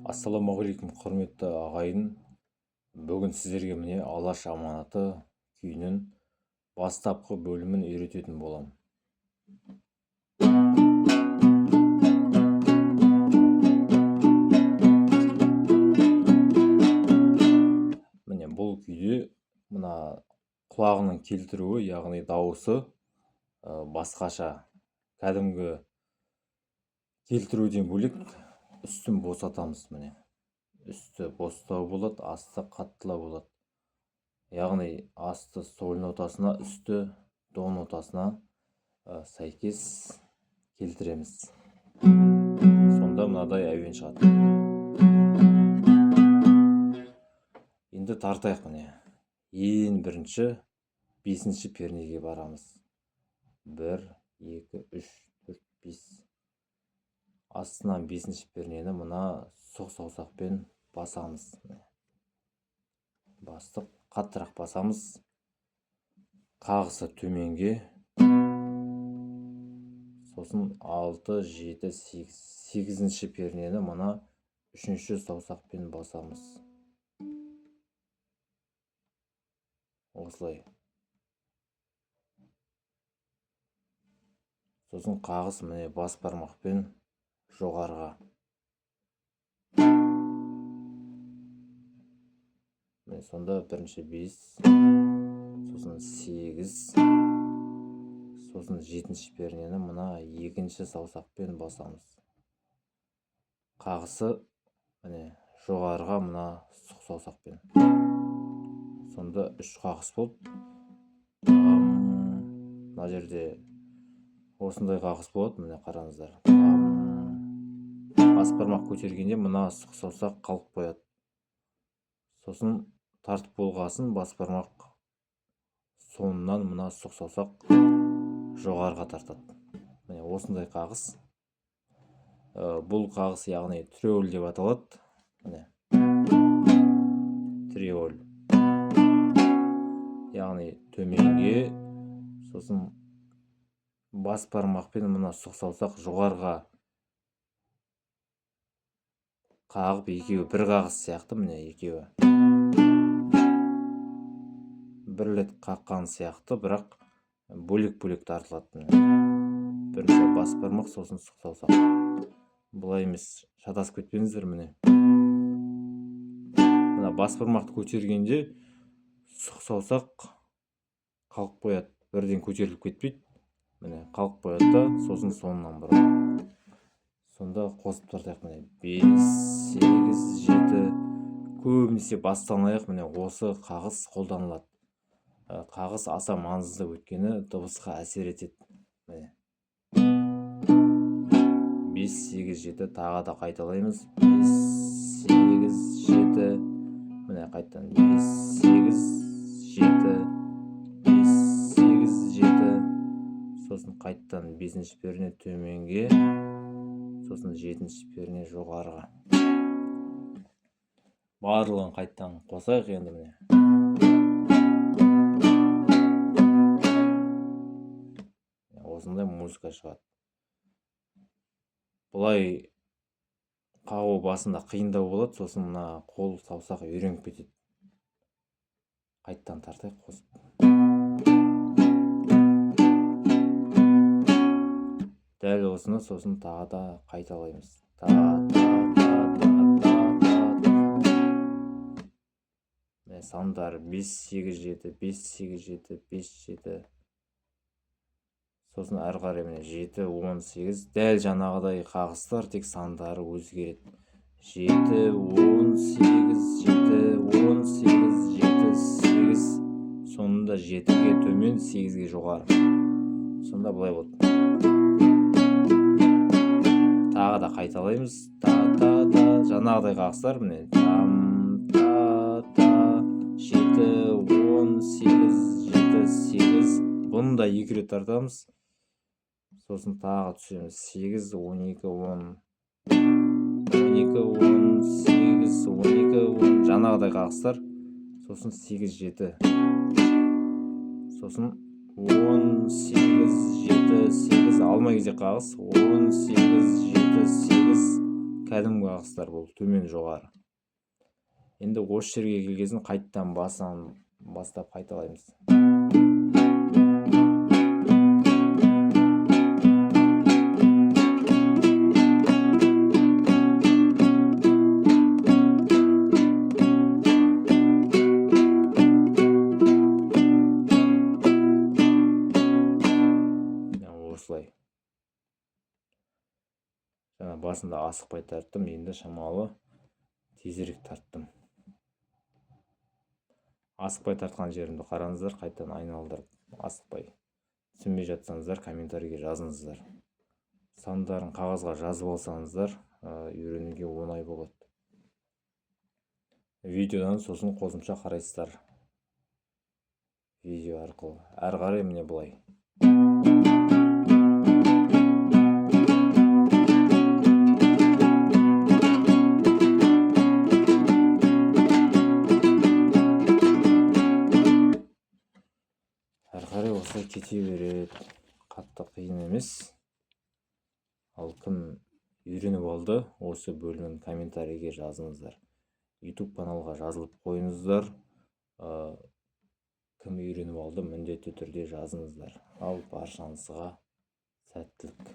Ассалаумағалейкум, құрметті ағайын. Бүгін сіздерге міне Алаш аманаты күйінің бастапқы бөлімін үйрететін болам. Міне бұл күйде мына құлағының келтіруі, яғни дауысы басқаша. Кәдімгі келтіруден бөлек үстін босатамыз. Міне үсті бостау болады, асты қаттылау болады. Яғни асты соль нотасына, үсті до нотасына сәйкес келтіреміз. Сонда мынадай әуен шығады. Енді тартайық. Міне ең бірінші 5-ші пернеге барамыз. 1, 2, 3, 4, 5. Астынан 5-ші пернені мына сұқ саусақпен басамыз. Бастық қаттырақ басамыз. Қағысы төменге. Сосын 6, 7, 8-ші пернені мына 3-ші саусақпен басамыз. Осылай. Сосын қағыс міне бас бармақпен жоғарыға. Міне сонда бірінші 5, сосын 8, сосын 7-ші пернені мына 2-ші саусақпен басамыз. Қағысы міне жоғарыға мына сұқ саусақпен. Сонда 3 қағыс болып, мына жерде осындай қағыс болады. Міне қараңыздар. Бас бармақ көтергенде мына сұқ саусақ қалып қояды. Сосын тартып болғасын бас бармақ соңынан мына сұқ саусақ жоғарыға тартады. Міне осындай қағыс. Бұл қағыс яғни триоль деп аталады. Міне триоль. Яғни төменге, сосын бас бармақпен мына сұқ саусақ жоғарыға қағып, екеуі бір қағыс сияқты. Міне екеуі бір рет қаққан сияқты, бірақ бөлек-бөлек тартылады. Бірінші бас бармақ, сосын сұқ саусақ. Бұлай емес, шатасып кетпеңіздер. Міне мына бас бармақты көтергенде сұқ саусақ қалып қояды, бірден көтеріліп кетпейді. Міне қалып қояды да, сосын соңынан бұрады. Сонда қосып тартайық. Міне 5, 8, 7. Көбінесе бастан аяқ міне осы қағыс қолданылады. Қағыс аса маңызды, өйткені дыбысқа әсер етеді. Міне 5, 8, 7 тағы да қайталаймыз. 5, 8, 7. Міне қайттан 5, 8, 7. 5, 8, 7. Сосын қайттан 5-ші перне төменге, сосын 7-ші перне жоғарыға. Барлығын қайттан қосайық енді. Міне осындай музыка шығады. Бұлай қағу басында қиындау болады, сосын мына қол саусақ үйреніп кетеді. Қайттан тартайық, қосып. Дәл осыны сосын тағы да қайталаймыз. Сандар 5, 8, 7, 5, 8, 7, 5, 7. Сосын әрі қарай міне 7, 18. Дәл жаңағыдай қағыстар, тек сандары өзгереді. 7, 18, 7, 18, 7, 8. Сонында 7-ге төмен, 8-ге жоғары. Сонда бұлай болды. Тағы да қайталаймыз. Жаңағыдай қағыстар міне 7, 18, 7, 8. Бұны да 2 рет тартамыз. Сосын тағы түсеміз. 8, 12, 10. 12, 10, 8, 12, 10. Жаңағыдай қағыстар. Сосын 8, 7. Сосын 10, 8, 7, 8. Алма кезек қағыс. 10, 8, 7, 8. кәдімгі ағыстар, бұл төмен жоғары. Енді осы жерге келгесін қайттан бастап қайталаймыз. Осылай. Жаңа басында асықпай тарттым, енді шамалы тезірек тарттым. Асықпай тартқан жерімді қараңыздар, қайтадан айналдырып, асықпай. Түсінбей жатсаңыздар, комментарийге жазыңыздар. Сандарын қағазға жазып алсаңыздар, үйренуге оңай болады. Видеодан сосын қосымша қарайсыздар. Видео арқылы. Әрі қарай міне былай. Әрі қарай осылай кете береді. Қатты қиын емес. Ал кім үйреніп алды, осы бөлімін комментарийге жазыңыздар. YouTube каналға жазылып қойыңыздар. Кім үйреніп алды, міндетті түрде жазыңыздар. Ал баршаңызға сәттілік.